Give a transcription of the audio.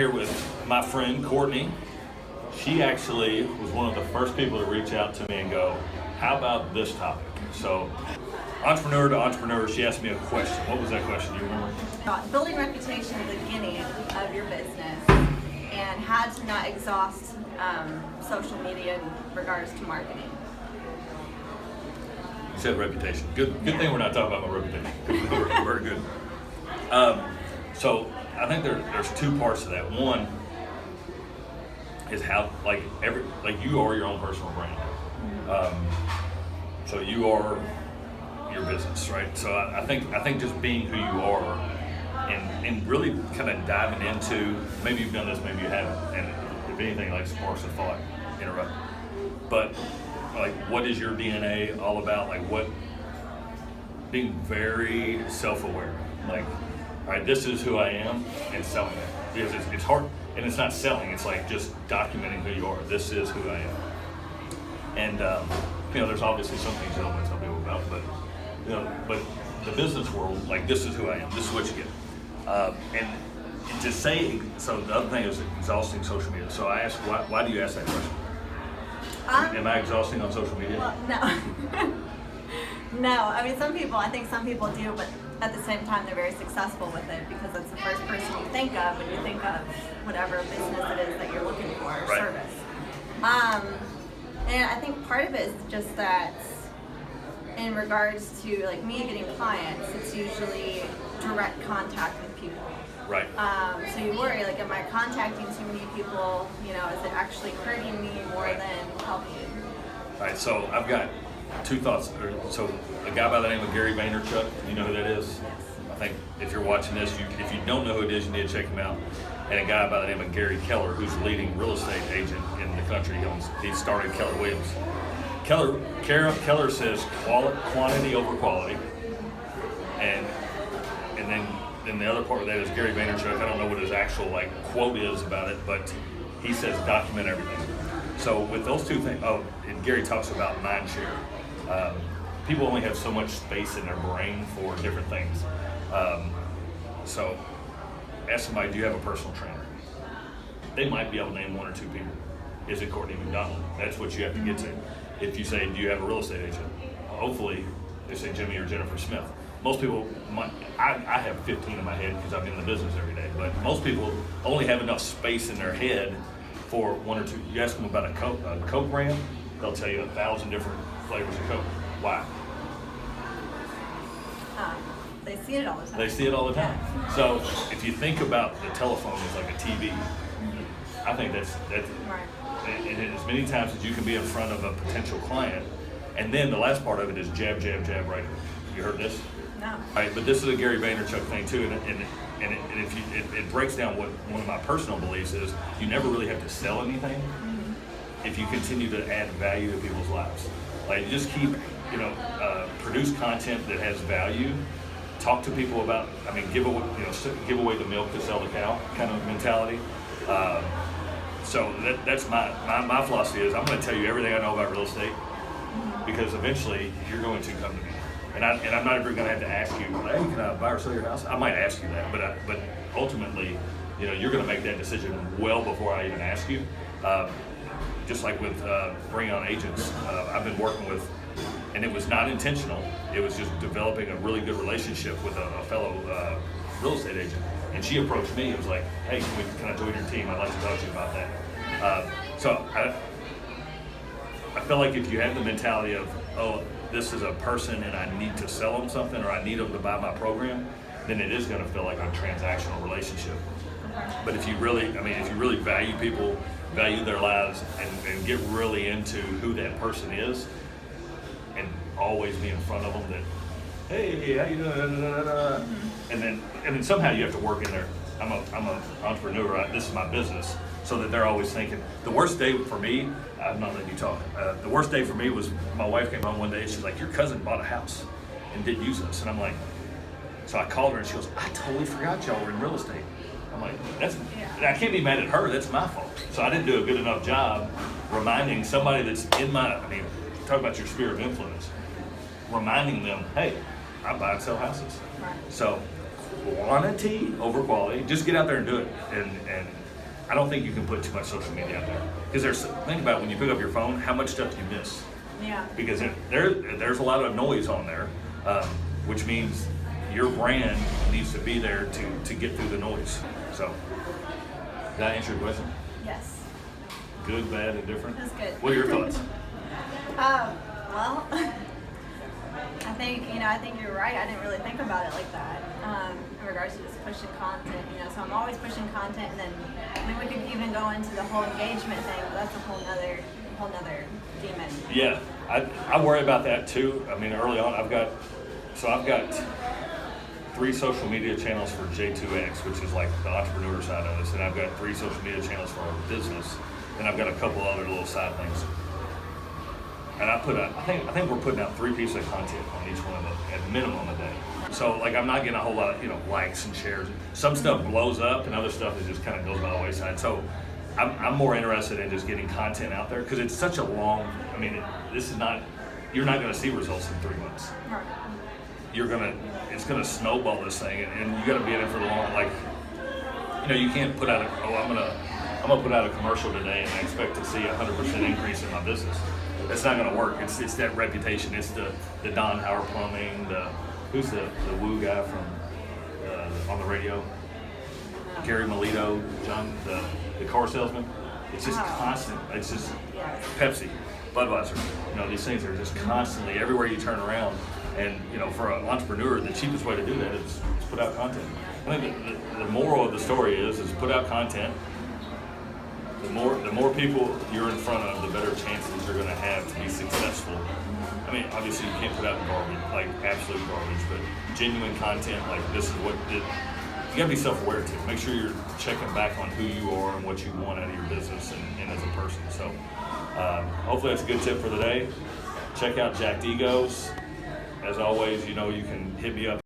here with my friend Courtney. She actually was one of the first people to reach out to me and go, how about this topic? So, entrepreneur to entrepreneur, she asked me a question. What was that question? Do you remember? Building reputation at the beginning of your business and how to not exhaust social media in regards to marketing. You said reputation. Good thing we're not talking about my reputation. We're good. So I think there's two parts to that. One is how like you are your own personal brand. So you are your business, right? So I think just being who you are and really kind of diving into, maybe you've done this, maybe you haven't, and if anything like sparks a thought, interrupt. But like, what is your DNA all about? Like, what, being very self-aware. Like, all right, this is who I am, and selling it. Because it's hard, and it's not selling, it's like just documenting who you are. This is who I am. And, there's obviously some things you don't want to tell people about, but the business world, like, this is who I am, this is what you get. And to say, so the other thing is exhausting social media. So I asked, why do you ask that question? Am I exhausting on social media? Well, no. No, I mean, I think some people do, but at the same time, they're very successful with it because it's the first person you think of when you think of whatever business it is that you're looking for, or right. service. And I think part of it is just that in regards to like me getting clients, it's usually direct contact with people. Right. So you worry, like, am I contacting too many people? Is it actually hurting me more than helping? All right, so I've got two thoughts. So a guy by the name of Gary Vaynerchuk, you know who that is? Yes. I think if you're watching this, if you don't know who it is, you need to check him out. And a guy by the name of Gary Keller, who's the leading real estate agent in the country. He started Keller Williams. Keller says quantity over quality, and then the other part of that is Gary Vaynerchuk. I don't know what his actual quote is about it, but he says document everything. So with those two things, and Gary talks about mind share. People only have so much space in their brain for different things. So ask somebody, do you have a personal trainer? They might be able to name one or two people. Is it Courtney McDonald? That's what you have to get to. If you say, do you have a real estate agent? Hopefully they say Jimmy or Jennifer Smith. Most people, I have 15 in my head because I'm in the business every day, but most people only have enough space in their head for one or two. You ask them about a Coke brand, they'll tell you 1,000 different flavors of Coke. Why? They see it all the time. They see it all the time. So if you think about the telephone as like a TV, I think that's Right. and as many times as you can be in front of a potential client, and then the last part of it is jab, jab, jab, right? You heard this? No. All right, but this is a Gary Vaynerchuk thing too, and it breaks down what one of my personal beliefs is. You never really have to sell anything if you continue to add value to people's lives. Like, you just keep, produce content that has value. Talk to people about, give away the milk to sell the cow kind of mentality. So that's my philosophy is I'm going to tell you everything I know about real estate because eventually you're going to come to me. And I'm not ever going to have to ask you, hey, can I buy or sell your house? I might ask you that, but ultimately, you're going to make that decision well before I even ask you. Just like with bringing on agents, I've been working with, and it was not intentional. It was just developing a really good relationship with a fellow real estate agent. And she approached me. It was like, hey, can I join your team? I'd like to talk to you about that. So I feel like if you have the mentality of, oh, this is a person and I need to sell them something or I need them to buy my program, then it is going to feel like a transactional relationship. But if you really value people, value their lives, and get really into who that person is, and always be in front of them that, hey, how you doing? And then somehow you have to work in there. I'm an entrepreneur. This is my business, so that they're always thinking. The worst day for me, I'm not letting you talk. The worst day for me was my wife came home one day and she's like, your cousin bought a house and didn't use us. And I'm like, so I called her and she goes, I totally forgot y'all were in real estate. I'm like, I can't be mad at her. That's my fault. So I didn't do a good enough job reminding somebody that's in talk about your sphere of influence, reminding them, hey, I buy and sell houses. Right. So quantity over quality, just get out there and do it. And I don't think you can put too much social media out there. Because think about it, when you pick up your phone, how much stuff do you miss? Yeah. Because there's a lot of noise on there, which means your brand needs to be there to get through the noise. So, did that answer your question? Yes. Good, bad, and different? That's good. What are your thoughts? Well, I think you're right. I didn't really think about it like that. In regards to just pushing content, so I'm always pushing content, and then we could even go into the whole engagement thing, but that's a whole nother demon. Yeah, I worry about that too. I mean, early on, I've got 3 social media channels for J2X, which is like the entrepreneur side of this, and I've got 3 social media channels for our business, and I've got a couple other little side things. And I think we're putting out 3 pieces of content on each one of them at minimum a day. So like I'm not getting a whole lot of likes and shares. Some stuff blows up, and other stuff is just kind of goes by the wayside. So I'm more interested in just getting content out there because it's such a long. I mean, you're not going to see results in 3 months. Right. It's gonna snowball this thing, and you got to be in it for the long. Like, you can't put out I'm gonna put out a commercial today and I expect to see 100% increase in my business. That's not gonna work. It's that reputation. It's the Don Howard Plumbing. Who's the woo guy from on the radio? Gary Melito, John, the car salesman. It's just constant. It's just Pepsi, Budweiser. These things are just constantly everywhere you turn around. And for an entrepreneur, the cheapest way to do that is put out content. I think the moral of the story is put out content. The more people you're in front of, the better chances you're going to have to be successful. I mean, obviously you can't put out garbage, like absolute garbage, but genuine content, like this is what you got to be self-aware too. Make sure you're checking back on who you are and what you want out of your business and as a person. So hopefully that's a good tip for the day. Check out Jacked Egos. As always, you can hit me up